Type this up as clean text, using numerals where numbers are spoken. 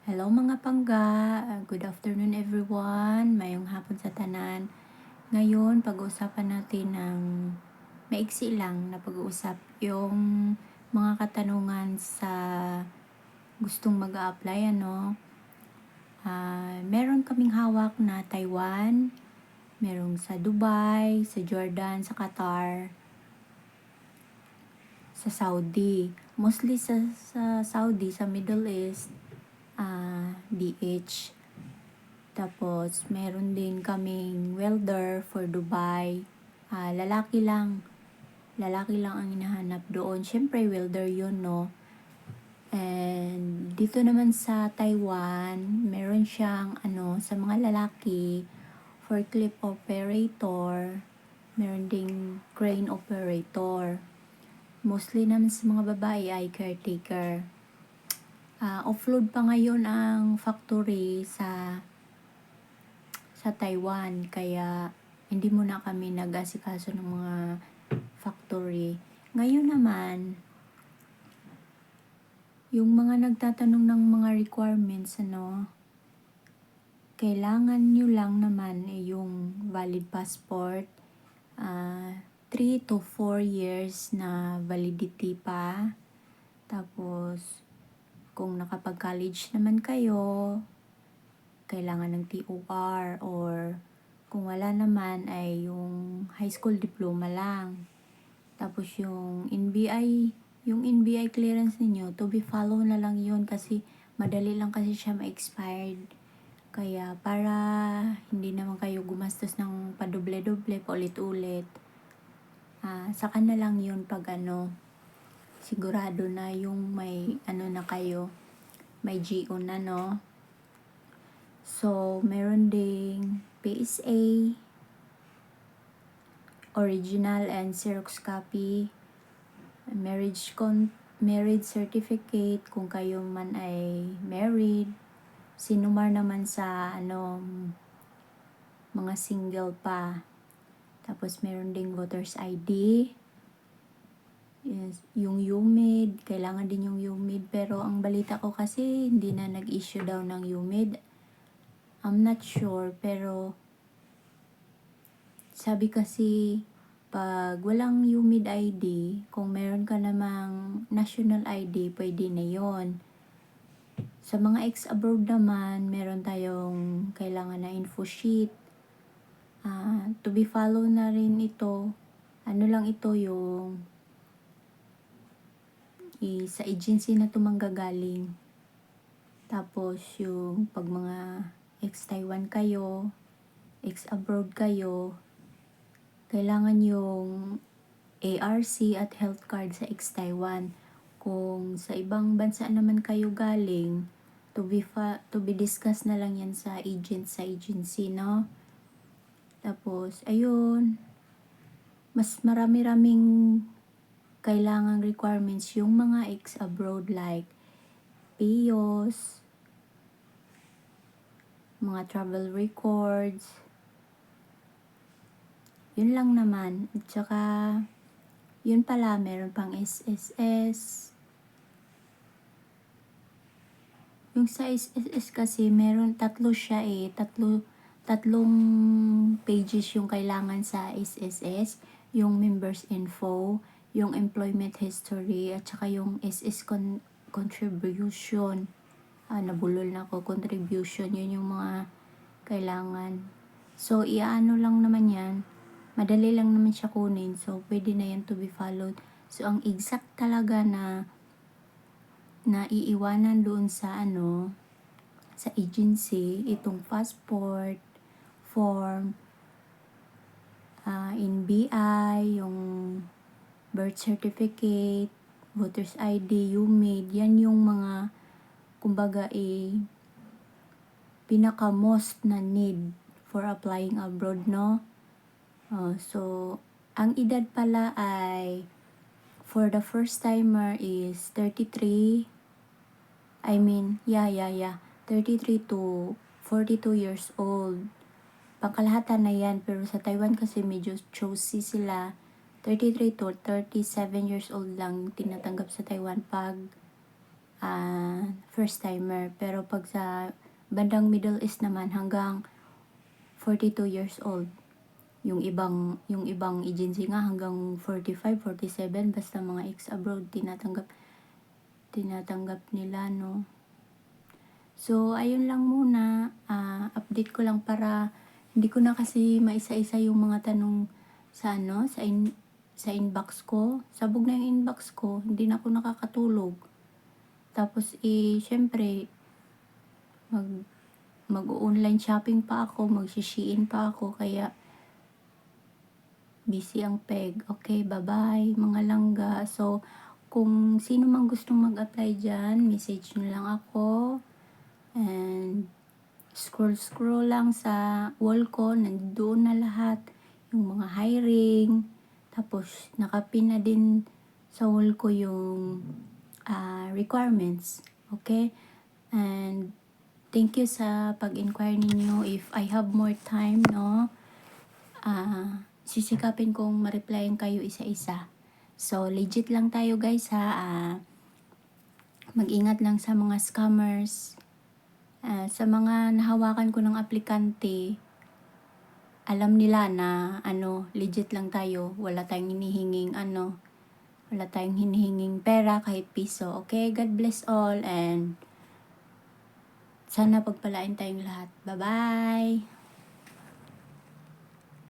Hello mga pangga, good afternoon everyone, mayong hapon sa tanan. Ngayon, pag-uusapan natin ng maiksi lang na pag-uusap yung mga katanungan sa gustong mag-a-apply, ano. Meron kaming hawak na Taiwan, merong sa Dubai, sa Jordan, sa Qatar, sa Saudi. Mostly sa Saudi, sa Middle East, DH. Tapos, meron din kaming welder for Dubai. Lalaki lang. Lalaki lang ang hinahanap doon. Siyempre, welder yun, no? And dito naman sa Taiwan, meron siyang, sa mga lalaki, forklift operator, meron ding crane operator. Mostly naman sa mga babae ay caretaker. Offload pa ngayon ang factory sa Taiwan, kaya hindi muna kami nag-asikaso ng mga factory. Ngayon naman, yung mga nagtatanong ng mga requirements, kailangan nyo lang naman yung valid passport, 3 to 4 years na validity pa. Tapos, kung nakapag-college naman kayo, kailangan ng TOR, or kung wala naman ay yung high school diploma lang. Tapos yung NBI clearance ninyo, to be follow na lang yun kasi madali lang kasi siya ma-expired. Kaya para hindi naman kayo gumastos ng padoble-doble, paulit-ulit, saka na lang yun pag sigurado na yung may na kayo, may GO na, no? So, meron ding PSA, original and Xerox copy, marriage certificate kung kayo man ay married, sinumar naman sa mga single pa. Tapos meron ding voter's ID, yes, yung UMID, kailangan din yung UMID, pero ang balita ko kasi hindi na nag-issue daw ng UMID. I'm not sure, pero sabi kasi pag walang UMID ID, kung meron ka namang national ID, pwede na yon. Sa mga ex-abroad naman, meron tayong kailangan na info sheet. To be follow na rin ito. Ano lang ito yung sa agency na ito manggagaling. Tapos yung pag mga ex-Taiwan kayo, ex-abroad kayo, kailangan yung ARC at health card sa ex-Taiwan. Kung sa ibang bansa naman kayo galing, to be discussed na lang yan sa agency, no? Tapos, ayun, mas marami-raming kailangang requirements yung mga ex-abroad, like PIOS, mga travel records, yun lang naman. At saka, yun pala, meron pang SSS. Yung sa SSS kasi, meron tatlo siya tatlong pages yung kailangan sa SSS. Yung members info, yung employment history, at saka yung SS contribution. Nabulol na ako, contribution, yun yung mga kailangan. So, iaano lang naman yan. Madali lang naman siya kunin. So, pwede na yan to be followed. So, ang exact talaga na iiwanan doon sa sa agency, itong passport, form, NBI, yung birth certificate, voter's ID, UMID, yan yung mga, kumbaga pinaka most na need for applying abroad, no? So, ang edad pala ay, for the first timer is 33, 33 to 42 years old. Pangkalahatan na yan, pero sa Taiwan kasi medyo choosy sila. 33 to 37 years old lang tinatanggap sa Taiwan pag first timer. Pero pag sa bandang Middle East naman hanggang 42 years old. Yung ibang agency nga hanggang 45, 47 basta mga ex-abroad tinatanggap nila, no. So ayun lang muna, update ko lang para hindi ko na kasi maisa-isa yung mga tanong sa sa inbox ko. Sabog na yung inbox ko, hindi na ako nakakatulog. Tapos syempre mag-online shopping pa ako, mag-Shein pa ako, kaya busy ang peg. Okay, bye-bye mga langga. So, kung sino mang gustong mag-apply dyan, message nyo lang ako. And scroll lang sa wall ko, nandoon na lahat. Yung mga hiring. Tapos, nakapin na din sa wall ko yung requirements. Okay? And thank you sa pag-inquire ninyo. If I have more time, no, sisikapin kong ma-replyan kayo isa-isa. So, legit lang tayo guys ha. Mag-ingat lang sa mga scammers. Sa mga nahawakan ko ng aplikante, alam nila na legit lang tayo. Wala tayong hinihinging pera kahit piso. Okay? God bless all and sana pagpalain tayong lahat. Bye-bye!